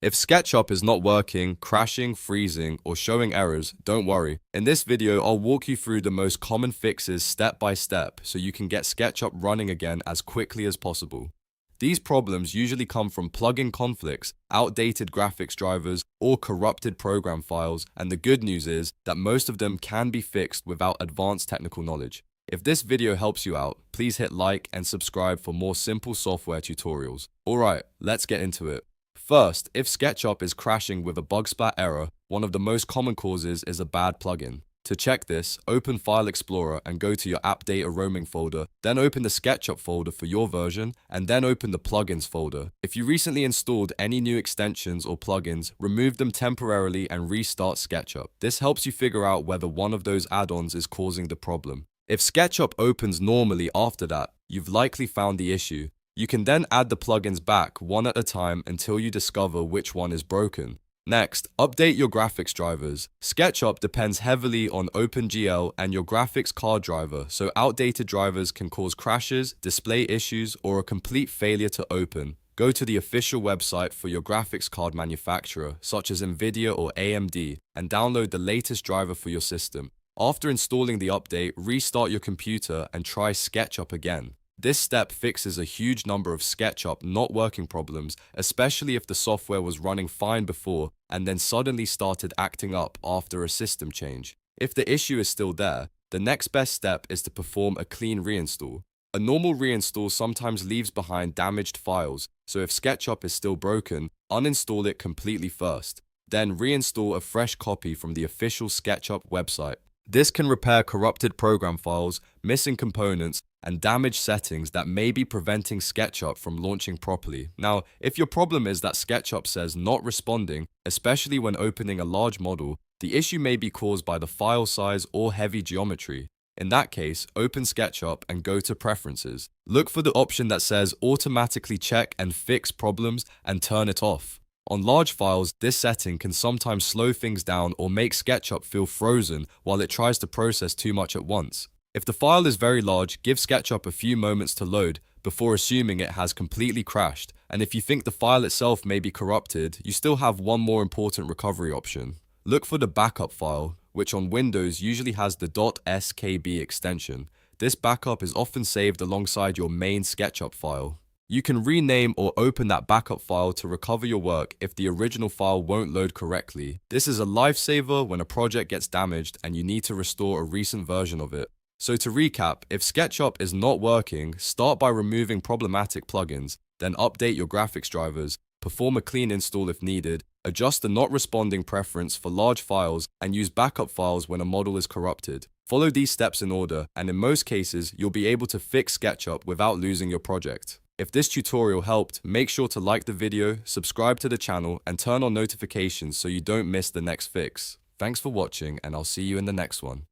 If SketchUp is not working, crashing, freezing, or showing errors, don't worry. In this video, I'll walk you through the most common fixes step by step so you can get SketchUp running again as quickly as possible. These problems usually come from plugin conflicts, outdated graphics drivers, or corrupted program files, and the good news is that most of them can be fixed without advanced technical knowledge. If this video helps you out, please hit like and subscribe for more simple software tutorials. Alright, let's get into it. First, if SketchUp is crashing with a bug splat error, one of the most common causes is a bad plugin. To check this, open File Explorer and go to your App Data Roaming folder, then open the SketchUp folder for your version, and then open the Plugins folder. If you recently installed any new extensions or plugins, remove them temporarily and restart SketchUp. This helps you figure out whether one of those add-ons is causing the problem. If SketchUp opens normally after that, you've likely found the issue. You can then add the plugins back one at a time until you discover which one is broken. Next, update your graphics drivers. SketchUp depends heavily on OpenGL and your graphics card driver, so outdated drivers can cause crashes, display issues, or a complete failure to open. Go to the official website for your graphics card manufacturer, such as Nvidia or AMD, and download the latest driver for your system. After installing the update, restart your computer and try SketchUp again. This step fixes a huge number of SketchUp not working problems, especially if the software was running fine before and then suddenly started acting up after a system change. If the issue is still there, the next best step is to perform a clean reinstall. A normal reinstall sometimes leaves behind damaged files, so if SketchUp is still broken, uninstall it completely first. Then reinstall a fresh copy from the official SketchUp website. This can repair corrupted program files, missing components, and damaged settings that may be preventing SketchUp from launching properly. Now, if your problem is that SketchUp says not responding, especially when opening a large model, the issue may be caused by the file size or heavy geometry. In that case, open SketchUp and go to Preferences. Look for the option that says Automatically Check and Fix Problems and turn it off. On large files, this setting can sometimes slow things down or make SketchUp feel frozen while it tries to process too much at once. If the file is very large, give SketchUp a few moments to load before assuming it has completely crashed, and if you think the file itself may be corrupted, you still have one more important recovery option. Look for the backup file, which on Windows usually has the .skb extension. This backup is often saved alongside your main SketchUp file. You can rename or open that backup file to recover your work if the original file won't load correctly. This is a lifesaver when a project gets damaged and you need to restore a recent version of it. So to recap, if SketchUp is not working, start by removing problematic plugins, then update your graphics drivers, perform a clean install if needed, adjust the not responding preference for large files, and use backup files when a model is corrupted. Follow these steps in order, and in most cases, you'll be able to fix SketchUp without losing your project. If this tutorial helped, make sure to like the video, subscribe to the channel, and turn on notifications so you don't miss the next fix. Thanks for watching, and I'll see you in the next one.